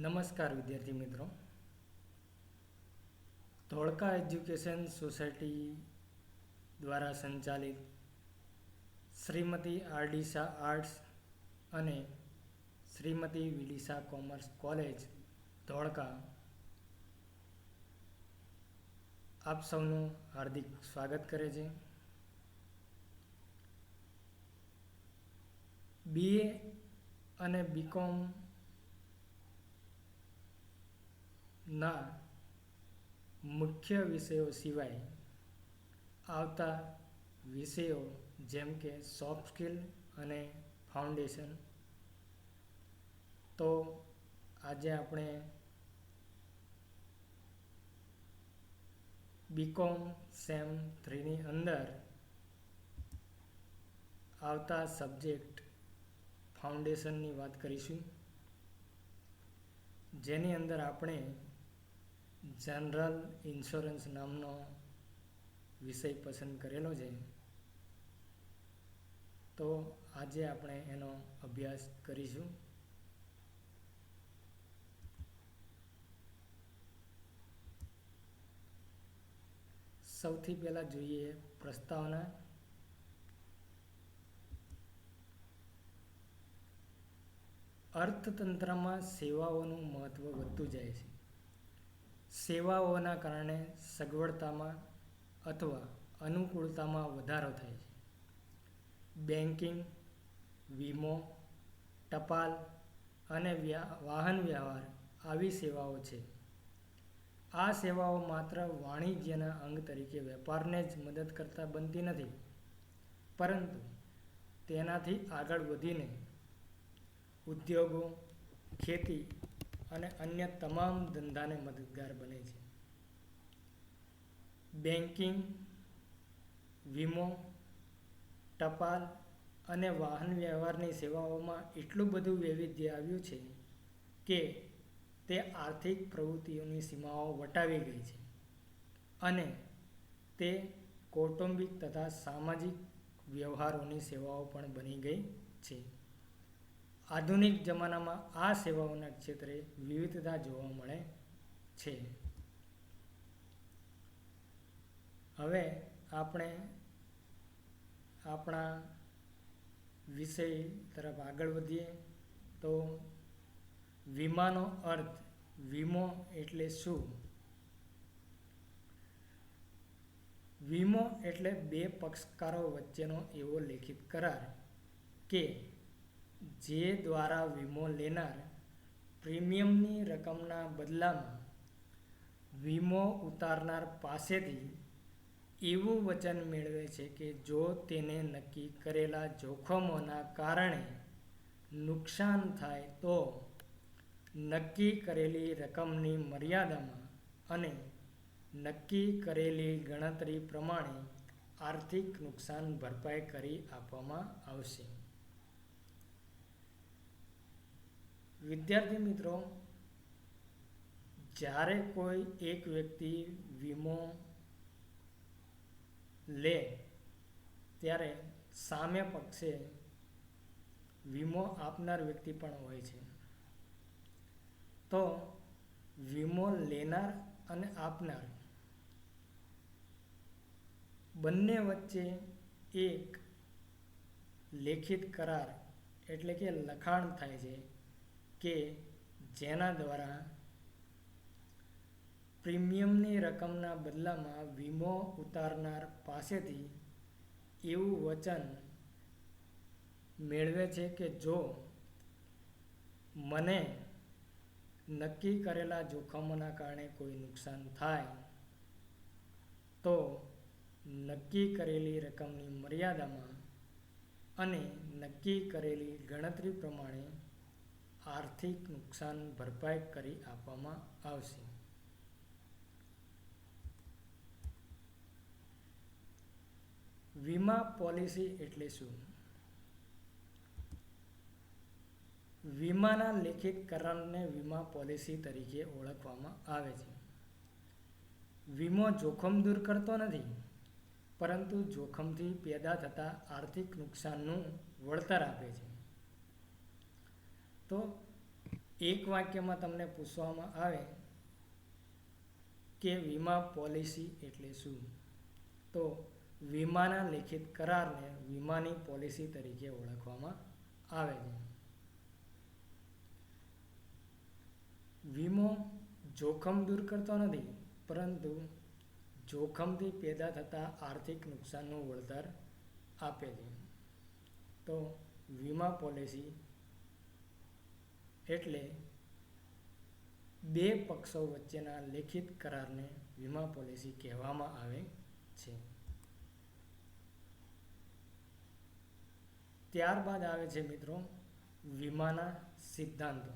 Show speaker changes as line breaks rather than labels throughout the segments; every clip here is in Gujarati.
નમસ્કાર વિદ્યાર્થી મિત્રો. ધોળકા એજ્યુકેશન સોસાયટી દ્વારા સંચાલિત શ્રીમતી આર.ડી. શાહ આર્ટ્સ અને શ્રીમતી વી.ડી. શાહ કોમર્સ કોલેજ ધોળકા આપ સૌનું હાર્દિક સ્વાગત કરે છે. બીએ અને બીકોમ ના મુખ્ય વિષયો સિવાય આવતા વિષયો જેમ કે સોફ્ટ સ્કિલ અને ફાઉન્ડેશન, તો આજે આપણે બીકોમ સેમ 3ની અંદર આવતા સબ્જેક્ટ ફાઉન્ડેશનની વાત કરીશું, જેની અંદર આપણે જનરલ ઇન્સ્યોરન્સ નામનો વિષય પસંદ કરેલો છે. તો આજે આપણે એનો અભ્યાસ કરીશું. સૌથી પહેલા જોઈએ પ્રસ્તાવના. અર્થતંત્રમાં સેવાઓનું મહત્વ વધતું જાય છે. સેવાઓના કારણે સગવડતામાં અથવા અનુકૂળતામાં વધારો થાય છે. બેન્કિંગ, વીમો, ટપાલ અને વાહન વ્યવહાર આવી સેવાઓ છે. આ સેવાઓ માત્ર વાણિજ્યના અંગ તરીકે વેપારને જ મદદ કરતા બનતી નથી, પરંતુ તેનાથી આગળ વધીને ઉદ્યોગો, ખેતી અને અન્ય તમામ ધંધાને મદદગાર બને છે. બેન્કિંગ, વીમો, ટપાલ અને વાહન વ્યવહારની સેવાઓમાં એટલું બધું વૈવિધ્ય આવ્યું છે કે તે આર્થિક પ્રવૃત્તિઓની સીમાઓ વટાવી ગઈ છે અને તે કૌટુંબિક તથા સામાજિક વ્યવહારોની સેવાઓ પણ બની ગઈ છે. આધુનિક જમાનામાં આ સેવાઓના ક્ષેત્રે વિવિધતા જોવા મળે છે. હવે આપણે આપણા વિષય તરફ આગળ વધીએ તો વીમાનો અર્થ. વીમો એટલે શું? વીમો એટલે બે પક્ષકારો વચ્ચેનો એવો લેખિત કરાર કે જે દ્વારા વીમો લેનાર પ્રીમિયમની રકમના બદલામાં વીમો ઉતારનાર પાસેથી એવું વચન મેળવે છે કે જો તેને નક્કી કરેલા જોખમોના કારણે નુકસાન થાય તો નક્કી કરેલી રકમની મર્યાદામાં અને નક્કી કરેલી ગણતરી પ્રમાણે આર્થિક નુકસાન ભરપાઈ કરી આપવામાં આવશે. વિદ્યાર્થી મિત્રો, જ્યારે કોઈ એક વ્યક્તિ વીમો લે ત્યારે સામે પક્ષે વીમો આપનાર વ્યક્તિ પણ હોય છે. તો વીમો લેનાર અને આપનાર બંને વચ્ચે એક લેખિત કરાર એટલે કે લખાણ થાય છે કે જેના દ્વારા પ્રીમિયમની રકમના બદલામાં વીમો ઉતારનાર પાસેથી એવું વચન મેળવે છે કે જો મને નક્કી કરેલા જોખમોના કારણે કોઈ નુકસાન થાય તો નક્કી કરેલી રકમની મર્યાદામાં અને નક્કી કરેલી ગણતરી પ્રમાણે આર્થિક નુકસાન ભરપાઈ કરી આપવામાં આવશે. વીમા પોલિસી એટલે શું? વીમાના લેખિત કરારને વીમા પોલિસી તરીકે ઓળખવામાં આવે છે. વીમો જોખમ દૂર કરતો નથી, પરંતુ જોખમથી પેદા થતા આર્થિક નુકસાનનું વળતર આપે છે. તો એક વાક્યમાં તમને પૂછવામાં આવે કે વીમા પોલિસી એટલે શું, તો વીમાના લેખિત કરારને વીમાની પોલિસી તરીકે ઓળખવામાં આવે છે. વીમો જોખમ દૂર કરતો નથી, પરંતુ જોખમથી પેદા થતા આર્થિક નુકસાનનું વળતર આપે છે. તો વીમા પોલિસી એટલે બે પક્ષો વચ્ચેના લેખિત કરારને વીમા પોલિસી કહેવામાં આવે છે. ત્યારબાદ આવે છે મિત્રો વીમાના સિદ્ધાંતો.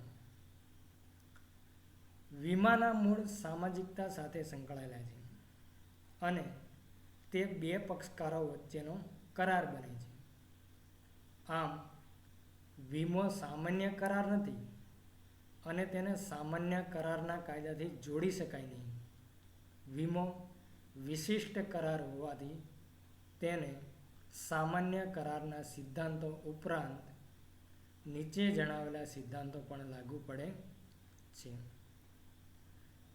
વીમાના મૂળ સામાજિકતા સાથે સંકળાયેલા છે અને તે બે પક્ષકારો વચ્ચેનો કરાર બને છે. આમ વીમો સામાન્ય કરાર નથી અને તેને સામાન્ય કરારના કાયદાથી જોડી શકાય નહીં. વીમો વિશિષ્ટ કરાર હોવાથી તેને સામાન્ય કરારના સિદ્ધાંતો ઉપરાંત નીચે જણાવેલા સિદ્ધાંતો પણ લાગુ પડે છે.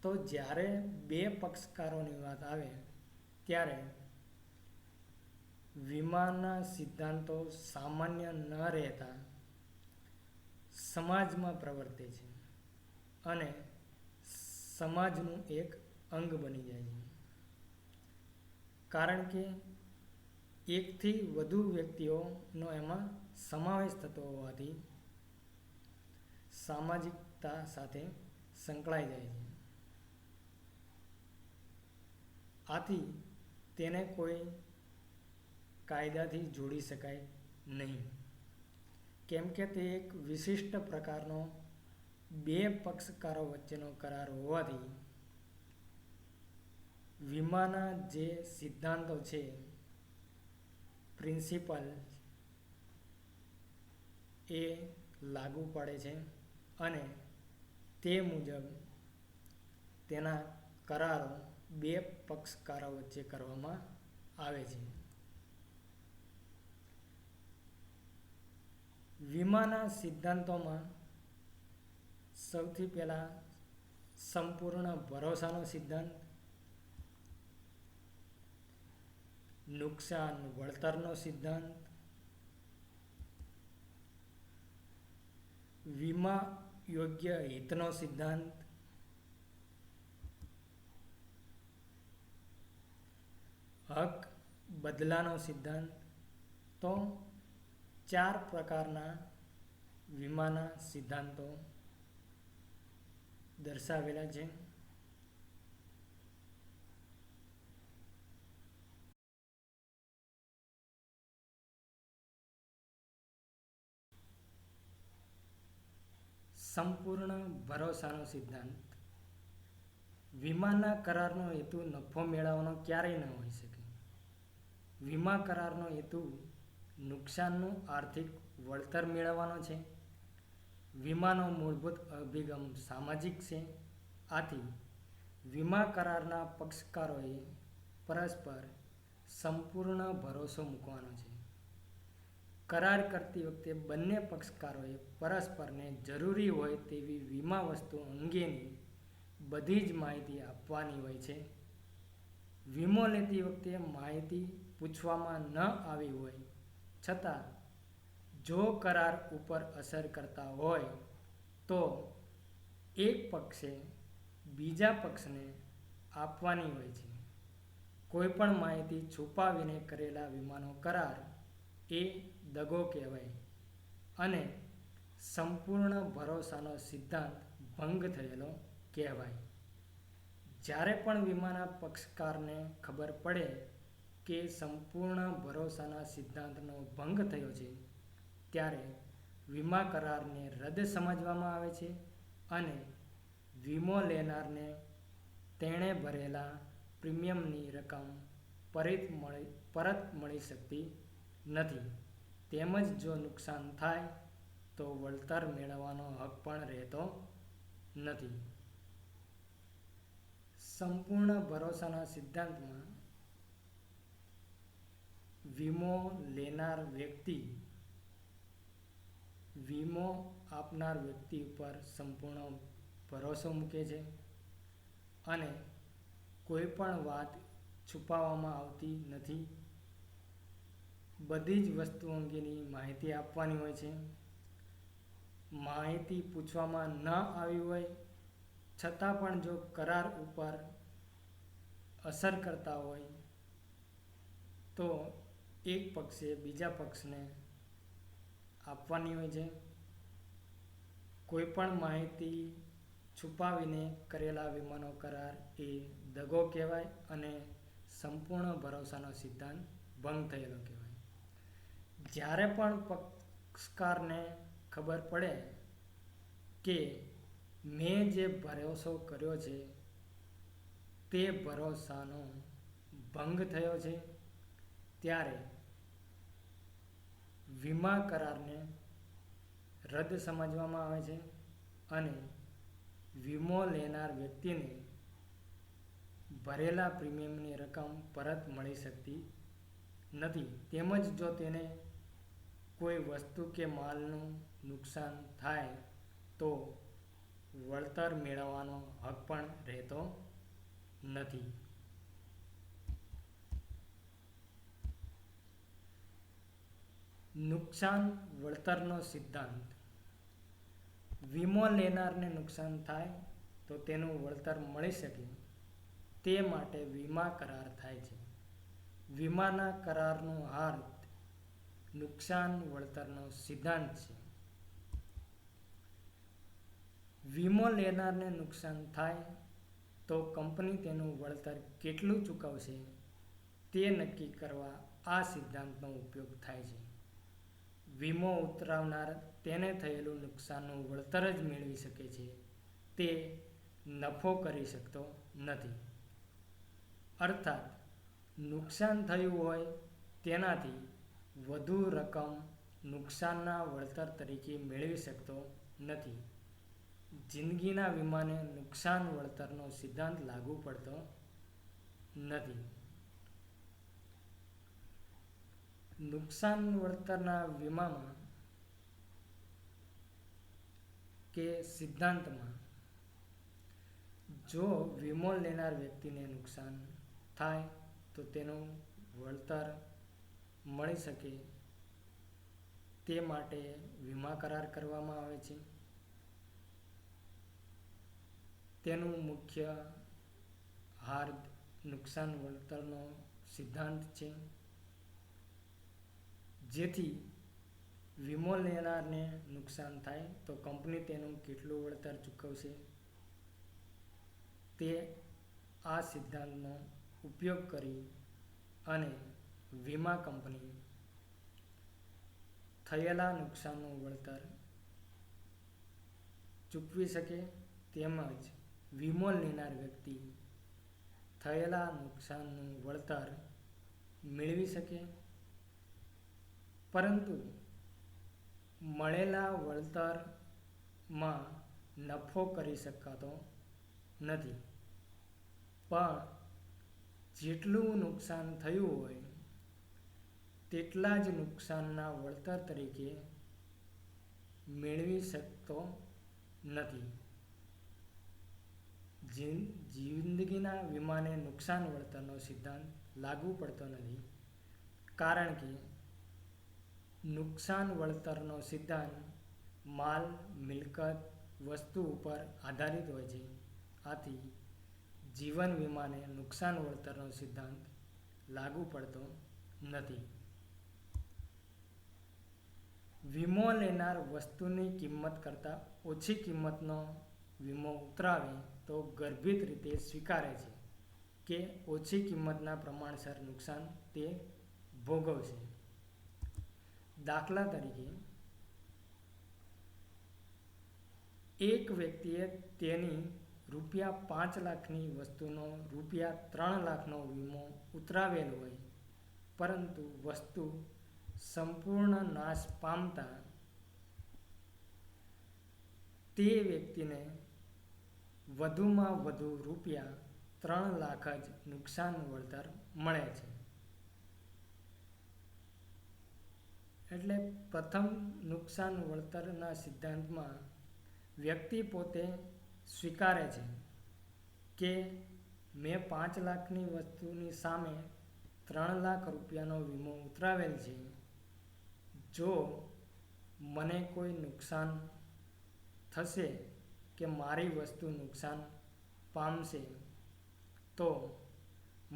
તો જ્યારે બે પક્ષકારોની વાત આવે ત્યારે વીમાના સિદ્ધાંતો સામાન્ય ન રહેતા સમાજમાં પ્રવર્તે છે અને સમાજનું એક અંગ બની જાય છે. કારણ કે એકથી વધુ વ્યક્તિઓનો એમાં સમાવેશ થતો હોવાથી સામાજિકતા સાથે સંકળાઈ જાય છે. આથી તેને કોઈ કાયદાથી જોડી શકાય નહીં, કેમ કે તે એક વિશિષ્ટ પ્રકારનો બે પક્ષકારો વચ્ચેનો કરાર હોવાથી વીમાના જે સિદ્ધાંતો છે, પ્રિન્સિપલ, એ લાગુ પડે છે અને તે મુજબ તેના કરારો બે પક્ષકારો વચ્ચે કરવામાં આવે છે. વીમાના સિદ્ધાંતોમાં સૌથી પહેલા સંપૂર્ણ ભરોસાનો સિદ્ધાંત, નુકસાન વળતરનો સિદ્ધાંત, વીમા યોગ્ય હિતનો સિદ્ધાંત, હક બદલાનો સિદ્ધાંત. તો 4 પ્રકારના વીમાના સિદ્ધાંતો દર્શાવેલા છે. સંપૂર્ણ ભરોસાનો સિદ્ધાંત. વીમાના કરારનો હેતુ નફો મેળવવાનો ક્યારેય ન હોઈ શકે. વીમા કરારનો હેતુ નુકસાનનું આર્થિક વળતર મેળવવાનો છે. વીમાનો મૂળભૂત અભિગમ સામાજિક છે. આથી વીમા કરારના પક્ષકારોએ પરસ્પર સંપૂર્ણ ભરોસો મૂકવાનો છે. કરાર કરતી વખતે બંને પક્ષકારોએ પરસ્પરને જરૂરી હોય તેવી વીમા વસ્તુ અંગેની બધી જ માહિતી આપવાની હોય છે. વીમો લેતી વખતે માહિતી પૂછવામાં ન આવી હોય છતાં જો કરાર ઉપર અસર કરતા હોય તો એક પક્ષે બીજા પક્ષને આપવાની હોય છે. કોઈપણ માહિતી છુપાવીને કરેલા વીમાનો કરાર એ દગો કહેવાય અને સંપૂર્ણ ભરોસાનો સિદ્ધાંત ભંગ થયેલો કહેવાય. જ્યારે પણ વીમાના પક્ષકારને ખબર પડે કે સંપૂર્ણ ભરોસાના સિદ્ધાંતનો ભંગ થયો છે, ત્યારે વીમા કરારને રદ સમજવામાં આવે છે અને વીમો લેનારને તેણે ભરેલા પ્રીમિયમની રકમ પરત મળી શકતી નથી. તેમજ જો નુકસાન થાય તો વળતર મેળવવાનો હક પણ રહેતો નથી. સંપૂર્ણ ભરોસાના સિદ્ધાંતમાં વીમો લેનાર વ્યક્તિ વીમો આપનાર વ્યક્તિ ઉપર સંપૂર્ણ ભરોસો મૂકે છે અને કોઈ પણ વાત છુપાવવામાં આવતી નથી. બધી જ વસ્તુ અંગેની માહિતી આપવાની હોય છે. માહિતી પૂછવામાં ન આવી હોય છતાં પણ જો કરાર ઉપર અસર કરતા હોય તો એક પક્ષે બીજા પક્ષને આપવાની હોય છે. કોઈ પણ માહિતી છુપાવીને કરેલા વીમાનો કરાર એ દગો કહેવાય અને સંપૂર્ણ ભરોસાનો સિદ્ધાંત ભંગ થયેલો કહેવાય. જ્યારે પણ પક્ષકારને ખબર પડે કે મેં જે ભરોસો કર્યો છે તે ભરોસાનો ભંગ થયો છે, ત્યારે વીમા કરારને રદ સમજવામાં આવે છે અને વીમો લેનાર વ્યક્તિને ભરેલા પ્રીમિયમની રકમ પરત મળી શકતી નથી. તેમજ જો તેને કોઈ વસ્તુ કે માલનું નુકસાન થાય તો વળતર મેળવવાનો હક પણ રહેતો નથી. નુકસાન વળતરનો સિદ્ધાંત. વીમો લેનારને નુકસાન થાય તો તેનું વળતર મળી શકે તે માટે વીમા કરાર થાય છે. વીમાના કરારનો અર્થ નુકસાન વળતરનો સિદ્ધાંત છે. વીમો લેનારને નુકસાન થાય તો કંપની તેનું વળતર કેટલું ચૂકવશે તે નક્કી કરવા આ સિદ્ધાંતનો ઉપયોગ થાય છે. વીમો ઉતરાવનાર તેને થયેલું નુકસાનનું વળતર જ મેળવી શકે છે, તે નફો કરી શકતો નથી. અર્થાત નુકસાન થયું હોય તેનાથી વધુ રકમ નુકસાનના વળતર તરીકે મેળવી શકતો નથી. જિંદગીના વીમાને નુકસાન વળતરનો સિદ્ધાંત લાગુ પડતો નથી. નુકસાન વળતરના વીમામાં કે સિદ્ધાંતમાં જો વીમો લેનાર વ્યક્તિને નુકસાન થાય તો તેનું વળતર મળી શકે તે માટે વીમા કરાર કરવામાં આવે છે. તેનું મુખ્ય હાર્દ નુકસાન વળતરનો સિદ્ધાંત છે, જેથી વીમો લેનારને નુકસાન થાય તો કંપની તેનું કેટલું વળતર ચૂકવશે તે આ સિદ્ધાંતનો ઉપયોગ કરી અને વીમા કંપની થયેલા નુકસાનનું વળતર ચૂકવી શકે તેમજ વીમો લેનાર વ્યક્તિ થયેલા નુકસાનનું વળતર મેળવી શકે. પરંતુ મળેલા વળતરમાં નફો કરી શકાતો નથી. પણ જેટલું નુકસાન થયું હોય તેટલા જ નુકસાનના વળતર તરીકે મેળવી શકતો નથી. જિંદગીના વીમાને નુકસાન વળતરનો સિદ્ધાંત લાગુ પડતો નથી, કારણ કે નુકસાન વળતરનો સિદ્ધાંત માલ, મિલકત, વસ્તુ ઉપર આધારિત હોય છે. આથી જીવન વીમાને નુકસાન વળતરનો સિદ્ધાંત લાગુ પડતો નથી. વીમો લેનાર વસ્તુની કિંમત કરતાં ઓછી કિંમતનો વીમો ઉતરાવે તો ગર્ભિત રીતે સ્વીકારે છે કે ઓછી કિંમતના પ્રમાણસર નુકસાન તે ભોગવશે. દાખલા તરીકે, એક વ્યક્તિએ તેની ₹5 લાખની વસ્તુનો ₹3 લાખનો વીમો ઉતરાવેલ હોય, પરંતુ વસ્તુ સંપૂર્ણ નાશ પામતા તે વ્યક્તિને વધુમાં વધુ ₹3 લાખ જ નુકસાન વળતર મળે છે. એટલે પ્રથમ નુકસાન વળતરના સિદ્ધાંતમાં વ્યક્તિ પોતે સ્વીકારે છે કે મેં 5 લાખની વસ્તુની સામે 3 લાખ રૂપિયાનો વીમો ઉતરાવેલ છે. જો મને કોઈ નુકસાન થશે કે મારી વસ્તુ નુકસાન પામશે તો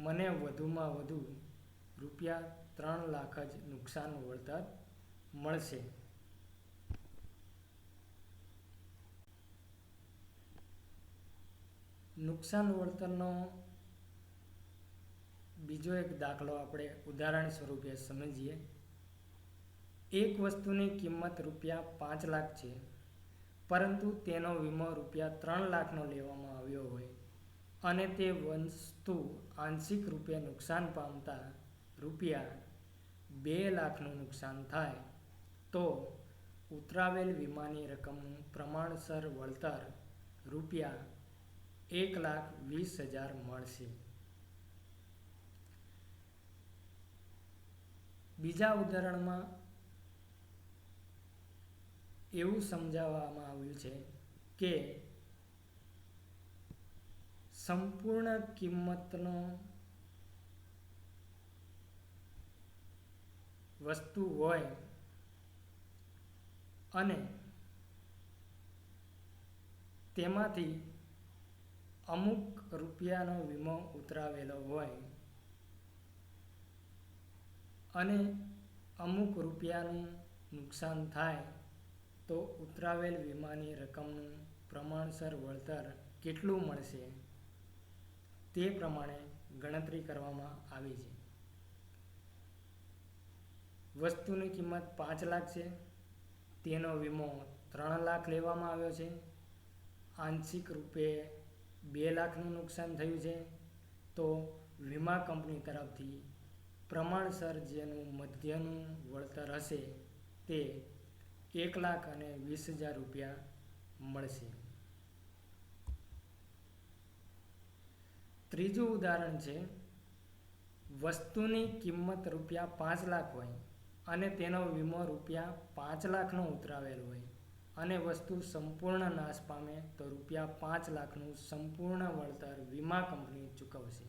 મને વધુમાં વધુ રૂપિયા 3 લાખ જ નુકસાન વળતર મળશે. નુકસાન વળતરનો બીજો એક દાખલો આપણે ઉદાહરણ સ્વરૂપે સમજીએ. એક વસ્તુની કિંમત રૂપિયા 5 લાખ છે, પરંતુ તેનો વીમો રૂપિયા 3 લાખનો લેવામાં આવ્યો હોય અને તે વસ્તુ આંશિક રૂપે નુકસાન પામતા રૂપિયા 2 લાખનું નુકસાન થાય તો ઉતરાવેલ વીમાની રકમનું પ્રમાણસર વળતર રૂપિયા 1,20,000 મળશે. બીજા ઉદાહરણમાં એવું સમજાવવામાં આવ્યું છે કે સંપૂર્ણ કિંમતનો વસ્તુ હોય અને તેમાંથી અમુક રૂપિયાનો વીમો ઉતરાવેલો હોય અને અમુક રૂપિયાનું નુકસાન થાય તો ઉતરાવેલ વીમાની રકમનું પ્રમાણસર વળતર કેટલું મળશે તે પ્રમાણે ગણતરી કરવામાં આવી છે. વસ્તુની કિંમત 5 લાખ છે, તેનો વીમો 3 લાખ લેવામાં આવ્યો છે, આંશિક રૂપે 2 લાખનું નુકસાન થયું છે, તો વીમા કંપની તરફથી પ્રમાણસર જેનું મધ્યનું વળતર હશે તે 1,20,000 રૂપિયા મળશે. ત્રીજું ઉદાહરણ છે, વસ્તુની કિંમત રૂપિયા 5 લાખ હોય અને તેનો વીમો રૂપિયા 5 લાખનો ઉતરાવેલ હોય અને વસ્તુ સંપૂર્ણ નાશ પામે તો રૂપિયા 5 લાખનું સંપૂર્ણ વળતર વીમા કંપની ચૂકવશે.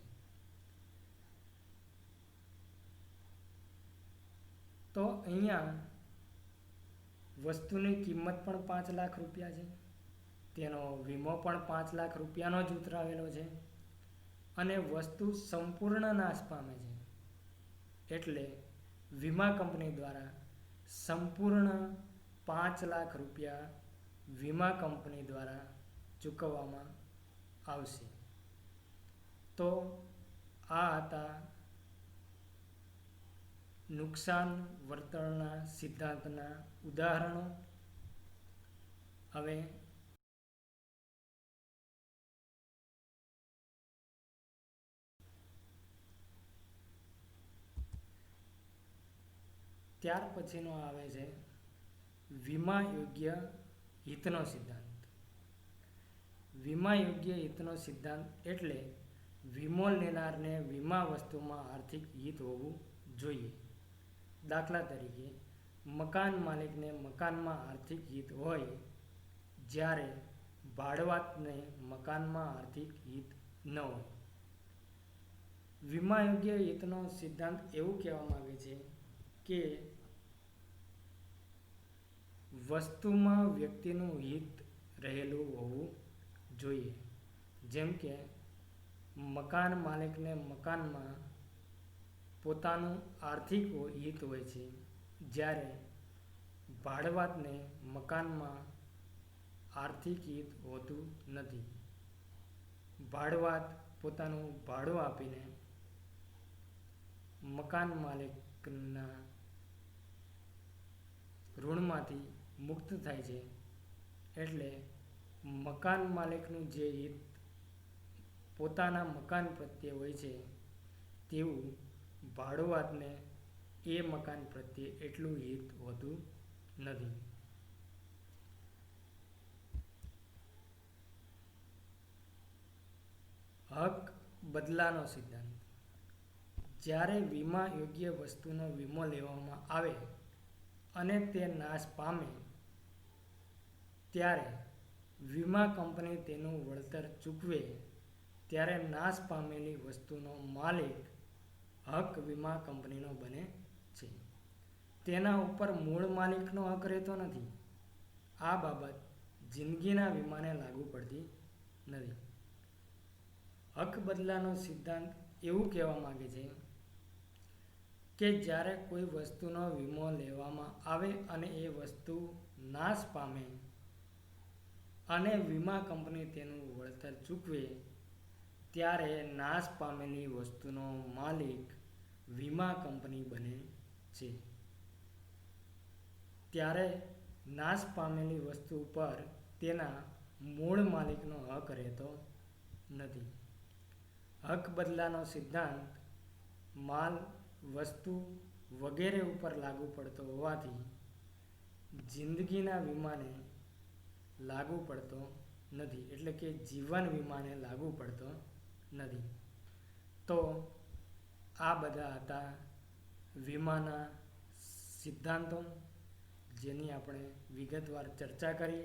તો અહીંયા વસ્તુની કિંમત પણ 5 લાખ રૂપિયા છે, તેનો વીમો પણ 5 લાખ રૂપિયાનો જ ઉતરાવેલો છે અને વસ્તુ સંપૂર્ણ નાશ પામે છે, એટલે વીમા કંપની દ્વારા સંપૂર્ણ 5 લાખ રૂપિયા વીમા કંપની દ્વારા ચૂકવવામાં આવશે. તો આ હતા નુકસાન વળતરના સિદ્ધાંતના ઉદાહરણો. હવે ત્યાર પછીનો આવે છે વીમા યોગ્ય હિતનો સિદ્ધાંત. વીમા યોગ્ય હિતનો સિદ્ધાંત એટલે વીમો લેનારને વીમા વસ્તુમાં આર્થિક હિત હોવું જોઈએ. દાખલા તરીકે મકાન માલિકને મકાનમાં આર્થિક હિત હોય જ્યારે ભાડુઆતને મકાનમાં આર્થિક હિત ન હોય. વીમા યોગ્ય હિતનો સિદ્ધાંત એવું કહેવા માંગે છે કે વસ્તુમાં વ્યક્તિનું હિત રહેલું હોવું જોઈએ. જેમ કે મકાન માલિકને મકાનમાં પોતાનું આર્થિક હિત હોય છે, જ્યારે ભાડુઆતને મકાનમાં આર્થિક હિત હોતું નથી. ભાડુઆત પોતાનું ભાડું આપીને મકાન માલિકના ઋણમાંથી મુક્ત થાય છે, એટલે મકાન માલિકનું જે હિત પોતાના મકાન પ્રત્યે હોય છે તેવું ભાડુઆતને એ મકાન પ્રત્યે એટલું હિત હોતું નથી. હક બદલાનો સિદ્ધાંત. જ્યારે વીમા યોગ્ય વસ્તુનો વીમો લેવામાં આવે અને તે નાશ પામે ત્યારે વીમા કંપની તેનું વળતર ચૂકવે ત્યારે નાશ પામેલી વસ્તુનો માલિક હક વીમા કંપનીનો બને છે. તેના ઉપર મૂળ માલિકનો હક રહેતો નથી. આ બાબત જિંદગીના વીમાને લાગુ પડતી નથી. હક બદલાનો સિદ્ધાંત એવું કહેવા માંગે છે કે જ્યારે કોઈ વસ્તુનો વીમો લેવામાં આવે અને એ વસ્તુ નાશ પામે અને વીમા કંપની તેનું વળતર ચૂકવે ત્યારે નાશ પામેલી વસ્તુનો માલિક વીમા કંપની બને છે. ત્યારે નાશ પામેલી વસ્તુ પર તેના મૂળ માલિકનો હક રહેતો નથી. હક બદલાનો સિદ્ધાંત માલ, વસ્તુ વગેરે ઉપર લાગુ પડતો હોવાથી જિંદગીના વીમાને લાગુ પડતો નથી, એટલે કે જીવન વીમાને લાગુ પડતો નથી. તો આ બધા હતા વીમાના સિદ્ધાંતો જેની આપણે વિગતવાર ચર્ચા કરી.